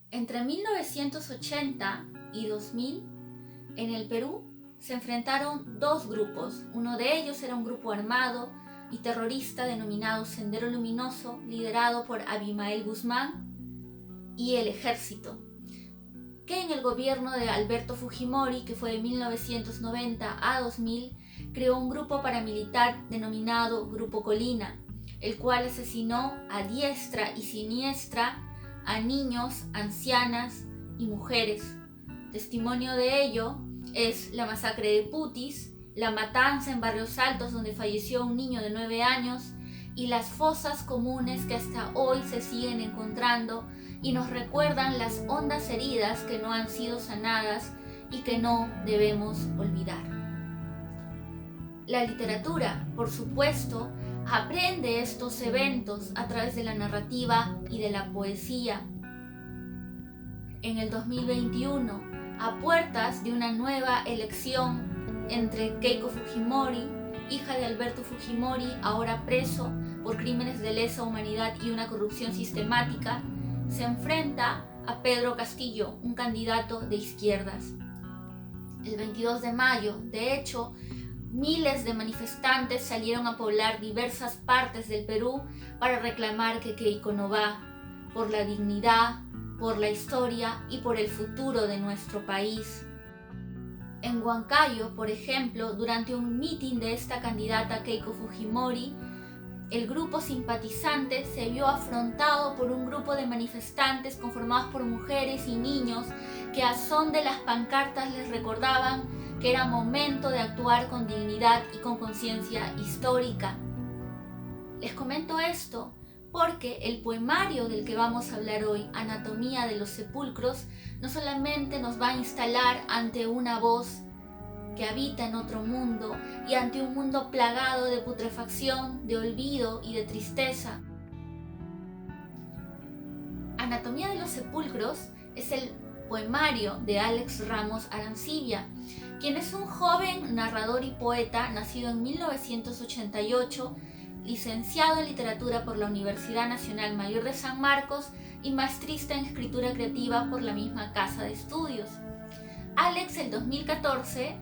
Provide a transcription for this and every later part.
Entre 1980 y 2000, en el Perú, se enfrentaron dos grupos. Uno de ellos era un grupo armado y terrorista denominado Sendero Luminoso, liderado por Abimael Guzmán, y el ejército, que en el gobierno de Alberto Fujimori, que fue de 1990 a 2000, creó un grupo paramilitar denominado Grupo Colina, el cual asesinó a diestra y siniestra a niños, ancianas y mujeres. Testimonio de ello es la masacre de Putis, la matanza en Barrios Altos donde falleció un niño de 9 años y las fosas comunes que hasta hoy se siguen encontrando y nos recuerdan las hondas heridas que no han sido sanadas y que no debemos olvidar. La literatura, por supuesto, aprende estos eventos a través de la narrativa y de la poesía. En el 2021, a puertas de una nueva elección entre Keiko Fujimori, hija de Alberto Fujimori, ahora preso por crímenes de lesa humanidad y una corrupción sistemática, se enfrenta a Pedro Castillo, un candidato de izquierdas. El 22 de mayo, de hecho, miles de manifestantes salieron a poblar diversas partes del Perú para reclamar que Keiko no va, por la dignidad, por la historia y por el futuro de nuestro país. En Huancayo, por ejemplo, durante un mitin de esta candidata Keiko Fujimori, el grupo simpatizante se vio afrontado por un grupo de manifestantes conformados por mujeres y niños que a son de las pancartas les recordaban que era momento de actuar con dignidad y con conciencia histórica. Les comento esto porque el poemario del que vamos a hablar hoy, Anatomía de los Sepulcros, no solamente nos va a instalar ante una voz que habita en otro mundo y ante un mundo plagado de putrefacción, de olvido y de tristeza. Anatomía de los Sepulcros es el poemario de Alex Ramos Arancibia, quien es un joven narrador y poeta nacido en 1988, licenciado en literatura por la Universidad Nacional Mayor de San Marcos y maestrista en escritura creativa por la misma casa de estudios. Alex, en 2014,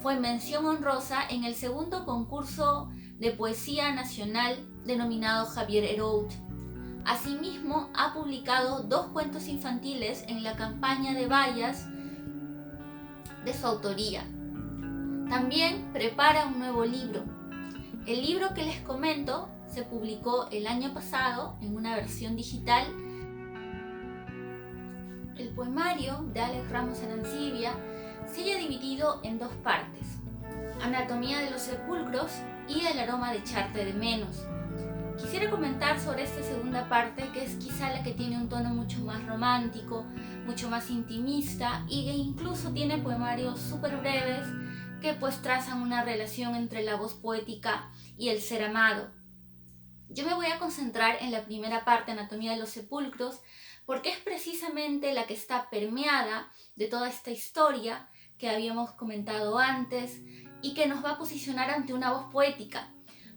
fue mención honrosa en el segundo concurso de poesía nacional denominado Javier Herout. Asimismo, ha publicado 2 cuentos infantiles en la campaña de Bayas de su autoría. También prepara un nuevo libro. El libro que les comento se publicó el año pasado en una versión digital. El poemario de Alex Ramos Arancibia se halla dividido en 2 partes: Anatomía de los Sepulcros y El aroma de echarte de menos. Quisiera comentar sobre esta segunda parte, que es quizá la que tiene un tono mucho más romántico, mucho más intimista y que incluso tiene poemarios súper breves que pues trazan una relación entre la voz poética y el ser amado. Yo me voy a concentrar en la primera parte, Anatomía de los Sepulcros, porque es precisamente la que está permeada de toda esta historia que habíamos comentado antes y que nos va a posicionar ante una voz poética.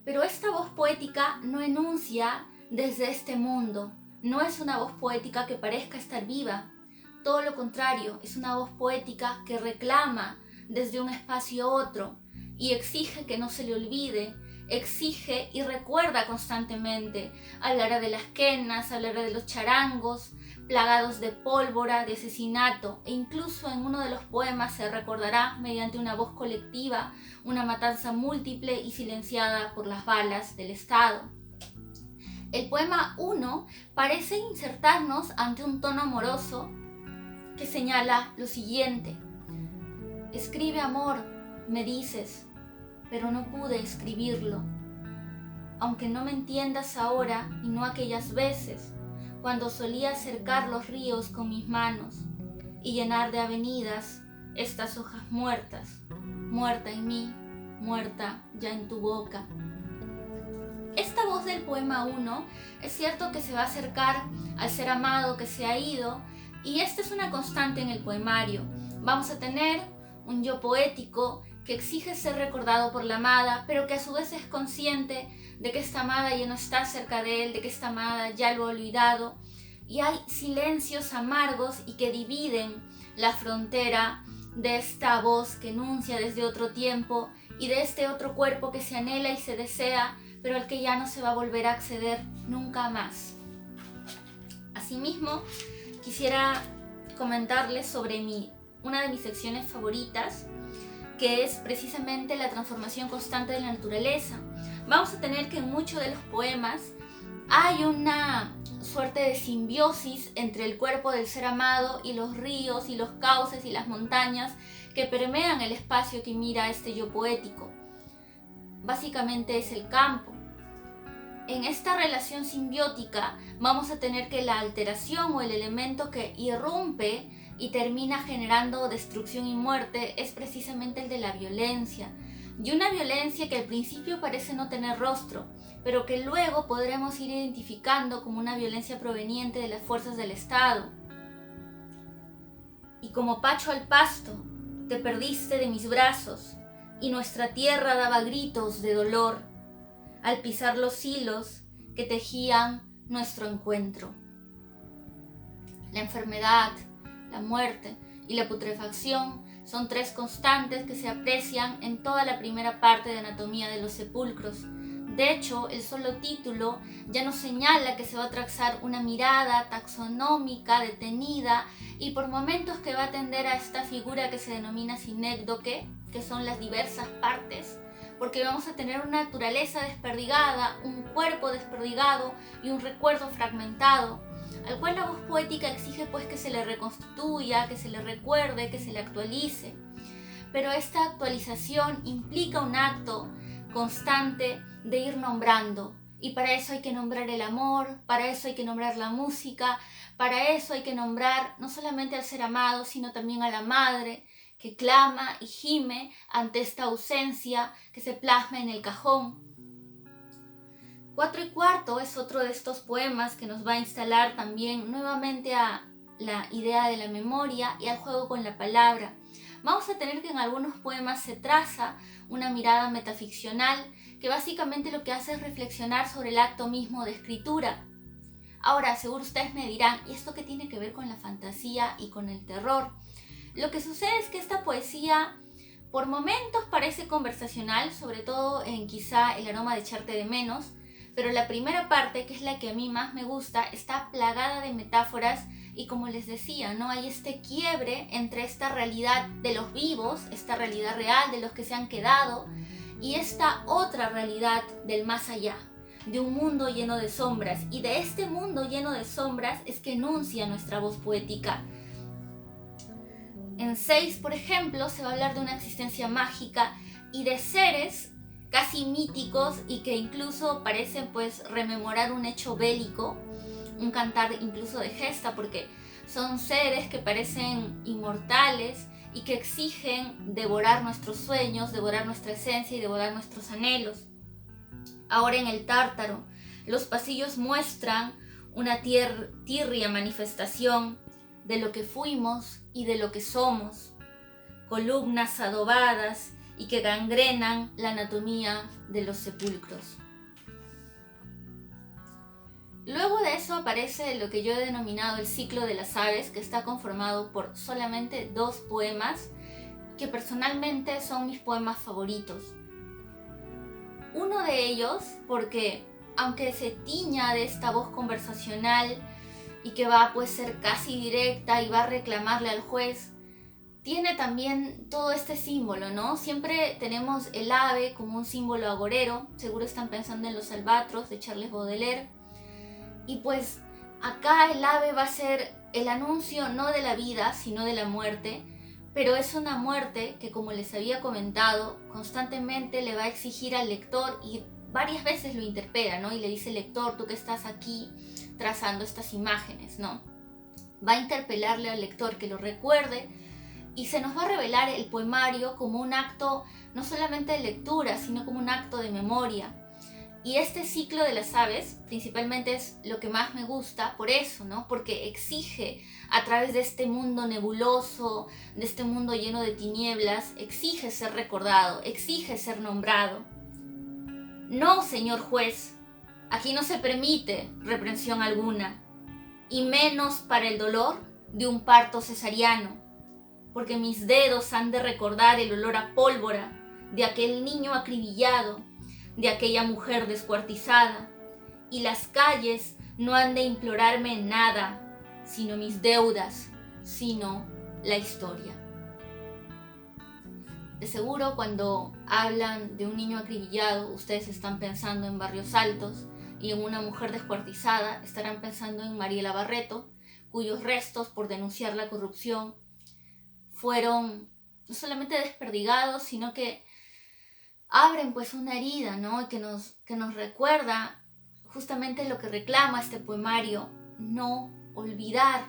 Pero esta voz poética no enuncia desde este mundo, no es una voz poética que parezca estar viva. Todo lo contrario, es una voz poética que reclama desde un espacio a otro y exige que no se le olvide, exige y recuerda constantemente. Hablará de las quenas, hablará de los charangos, plagados de pólvora, de asesinato, e incluso en uno de los poemas se recordará mediante una voz colectiva una matanza múltiple y silenciada por las balas del Estado. El poema 1 parece insertarnos ante un tono amoroso que señala lo siguiente: escribe amor, me dices, pero no pude escribirlo. Aunque no me entiendas ahora y no aquellas veces, cuando solía acercar los ríos con mis manos y llenar de avenidas estas hojas muertas, muerta en mí, muerta ya en tu boca. Esta voz del poema 1 es cierto que se va a acercar al ser amado que se ha ido, y esta es una constante en el poemario. Vamos a tener un yo poético que exige ser recordado por la amada, pero que a su vez es consciente de que esta amada ya no está cerca de él, de que esta amada ya lo ha olvidado, y hay silencios amargos y que dividen la frontera de esta voz que enuncia desde otro tiempo y de este otro cuerpo que se anhela y se desea, pero al que ya no se va a volver a acceder nunca más. Asimismo, quisiera comentarles sobre una de mis secciones favoritas, que es precisamente la transformación constante de la naturaleza. Vamos a tener que en muchos de los poemas hay una suerte de simbiosis entre el cuerpo del ser amado y los ríos y los cauces y las montañas que permean el espacio que mira este yo poético. Básicamente es el campo. En esta relación simbiótica vamos a tener que la alteración o el elemento que irrumpe y termina generando destrucción y muerte es precisamente el de la violencia. Y una violencia que al principio parece no tener rostro, pero que luego podremos ir identificando como una violencia proveniente de las fuerzas del Estado. Y como pacho al pasto, te perdiste de mis brazos, y nuestra tierra daba gritos de dolor al pisar los hilos que tejían nuestro encuentro. La enfermedad, la muerte y la putrefacción son tres constantes que se aprecian en toda la primera parte de Anatomía de los Sepulcros. De hecho, el solo título ya nos señala que se va a trazar una mirada taxonómica detenida y por momentos que va a tender a esta figura que se denomina sinécdoque, que son las diversas partes, porque vamos a tener una naturaleza desperdigada, un cuerpo desperdigado y un recuerdo fragmentado, al cual la voz poética exige pues que se le reconstituya, que se le recuerde, que se le actualice. Pero esta actualización implica un acto constante de ir nombrando, y para eso hay que nombrar el amor, para eso hay que nombrar la música, para eso hay que nombrar no solamente al ser amado, sino también a la madre, que clama y gime ante esta ausencia que se plasma en el cajón. 4 y cuarto es otro de estos poemas que nos va a instalar también nuevamente a la idea de la memoria y al juego con la palabra. Vamos a tener que en algunos poemas se traza una mirada metaficcional que básicamente lo que hace es reflexionar sobre el acto mismo de escritura. Ahora, seguro ustedes me dirán, ¿y esto qué tiene que ver con la fantasía y con el terror? Lo que sucede es que esta poesía por momentos parece conversacional, sobre todo en quizá El aroma de echarte de menos, pero la primera parte, que es la que a mí más me gusta, está plagada de metáforas y como les decía, ¿no? Hay este quiebre entre esta realidad de los vivos, esta realidad real de los que se han quedado, y esta otra realidad del más allá, de un mundo lleno de sombras. Y de este mundo lleno de sombras es que enuncia nuestra voz poética. En 6, por ejemplo, se va a hablar de una existencia mágica y de seres casi míticos y que incluso parecen pues rememorar un hecho bélico, un cantar incluso de gesta, porque son seres que parecen inmortales y que exigen devorar nuestros sueños, devorar nuestra esencia y devorar nuestros anhelos. Ahora en el Tártaro, los pasillos muestran una tirria manifestación de lo que fuimos y de lo que somos, columnas adobadas y que gangrenan la anatomía de los sepulcros. Luego de eso aparece lo que yo he denominado el ciclo de las aves, que está conformado por solamente 2 poemas que personalmente son mis poemas favoritos. Uno de ellos, porque aunque se tiña de esta voz conversacional y que va a ser casi directa y va a reclamarle al juez, tiene también todo este símbolo, ¿no? Siempre tenemos el ave como un símbolo agorero, seguro están pensando en los albatros de Charles Baudelaire, y pues acá el ave va a ser el anuncio no de la vida, sino de la muerte, pero es una muerte que, como les había comentado, constantemente le va a exigir al lector y varias veces lo interpela, ¿no? Y le dice: lector, tú que estás aquí trazando estas imágenes, ¿no? Va a interpelarle al lector que lo recuerde y se nos va a revelar el poemario como un acto no solamente de lectura, sino como un acto de memoria. Y este ciclo de las aves principalmente es lo que más me gusta por eso, ¿no? Porque exige a través de este mundo nebuloso, de este mundo lleno de tinieblas, exige ser recordado, exige ser nombrado. No, señor juez, aquí no se permite reprensión alguna. y menos para el dolor de un parto cesariano, porque mis dedos han de recordar el olor a pólvora de aquel niño acribillado, de aquella mujer descuartizada, y las calles no han de implorarme nada, sino mis deudas, sino la historia. De seguro cuando hablan de un niño acribillado, ustedes están pensando en Barrios Altos, y en una mujer descuartizada estarán pensando en Mariela Barreto, cuyos restos, por denunciar la corrupción, fueron no solamente desperdigados, sino que abren pues una herida, ¿no? que nos recuerda justamente lo que reclama este poemario: no olvidar.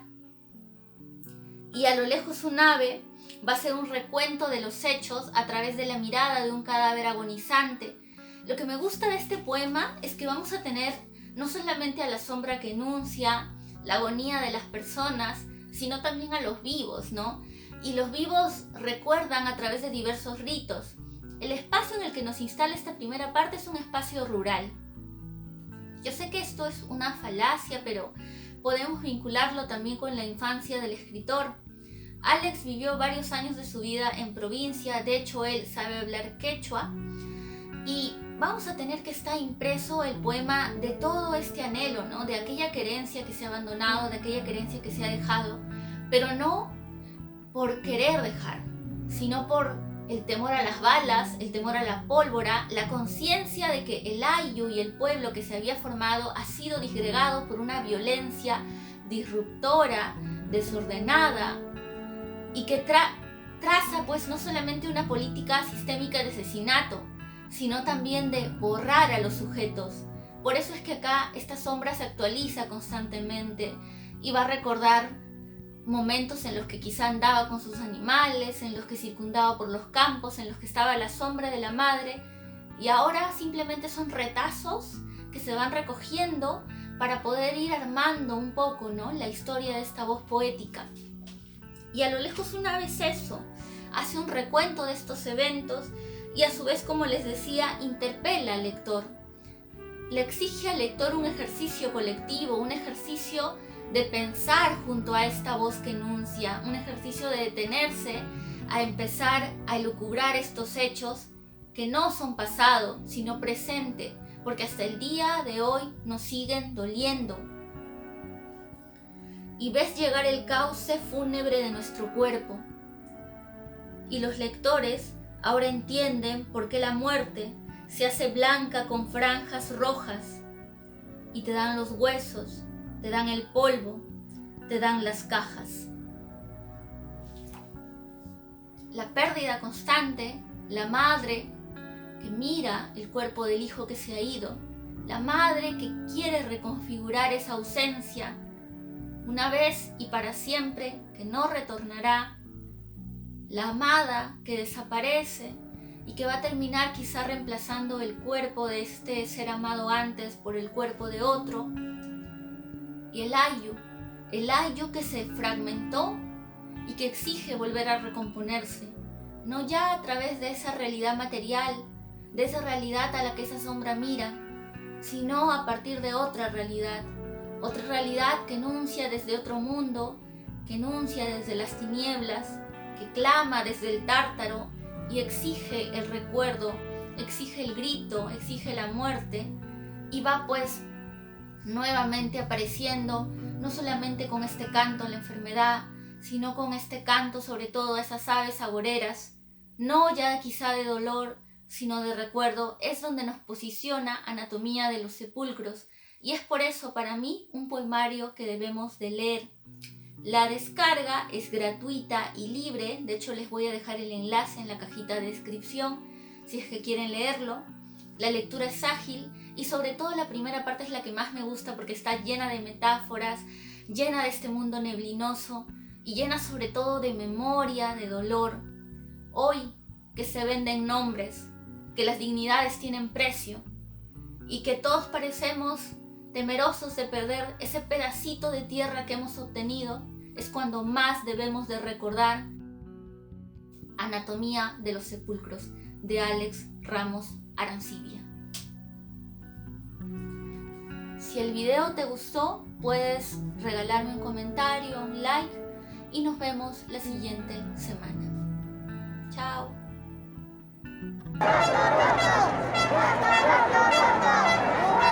Y a lo lejos un ave va a ser un recuento de los hechos a través de la mirada de un cadáver agonizante. Lo que me gusta de este poema es que vamos a tener no solamente a la sombra que enuncia la agonía de las personas, sino también a los vivos, ¿no? Y los vivos recuerdan a través de diversos ritos. El espacio en el que nos instala esta primera parte es un espacio rural. Yo sé que esto es una falacia, pero podemos vincularlo también con la infancia del escritor. Alex vivió varios años de su vida en provincia, de hecho él sabe hablar quechua, y vamos a tener que estar impreso el poema de todo este anhelo, ¿no? De aquella querencia que se ha abandonado, de aquella querencia que se ha dejado, pero no por querer dejar, sino por el temor a las balas, el temor a la pólvora, la conciencia de que el ayllu y el pueblo que se había formado ha sido disgregado por una violencia disruptora, desordenada, y que traza pues no solamente una política sistémica de asesinato, sino también de borrar a los sujetos. Por eso es que acá esta sombra se actualiza constantemente y va a recordar momentos en los que quizá andaba con sus animales, en los que circundaba por los campos, en los que estaba a la sombra de la madre, y ahora simplemente son retazos que se van recogiendo para poder ir armando un poco, ¿no?, la historia de esta voz poética. Y a lo lejos una vez eso, hace un recuento de estos eventos y a su vez, como les decía, interpela al lector. Le exige al lector un ejercicio colectivo, un ejercicio de pensar junto a esta voz que enuncia, un ejercicio de detenerse a empezar a elucubrar estos hechos que no son pasado, sino presente, porque hasta el día de hoy nos siguen doliendo. Y ves llegar el cauce fúnebre de nuestro cuerpo. Y los lectores ahora entienden por qué la muerte se hace blanca con franjas rojas, y te dan los huesos, te dan el polvo, te dan las cajas. La pérdida constante, la madre que mira el cuerpo del hijo que se ha ido, la madre que quiere reconfigurar esa ausencia, una vez y para siempre, que no retornará, la amada que desaparece y que va a terminar quizá reemplazando el cuerpo de este ser amado antes por el cuerpo de otro, y el ayllu que se fragmentó y que exige volver a recomponerse, no ya a través de esa realidad material, de esa realidad a la que esa sombra mira, sino a partir de otra realidad que enuncia desde otro mundo, que enuncia desde las tinieblas, que clama desde el tártaro y exige el recuerdo, exige el grito, exige la muerte, y va pues nuevamente apareciendo, no solamente con este canto a la enfermedad, sino con este canto sobre todo a esas aves agoreras, no ya quizá de dolor, sino de recuerdo. Es donde nos posiciona Anatomía de los Sepulcros, y es por eso para mí un poemario que debemos de leer. La descarga es gratuita y libre, de hecho les voy a dejar el enlace en la cajita de descripción si es que quieren leerlo. La lectura es ágil y sobre todo la primera parte es la que más me gusta porque está llena de metáforas, llena de este mundo neblinoso y llena sobre todo de memoria, de dolor. Hoy que se venden nombres, que las dignidades tienen precio y que todos parecemos temerosos de perder ese pedacito de tierra que hemos obtenido, es cuando más debemos de recordar Anatomía de los Sepulcros, de Alex Ramos Arancibia. Si el video te gustó, puedes regalarme un comentario, un like y nos vemos la siguiente semana. Chao.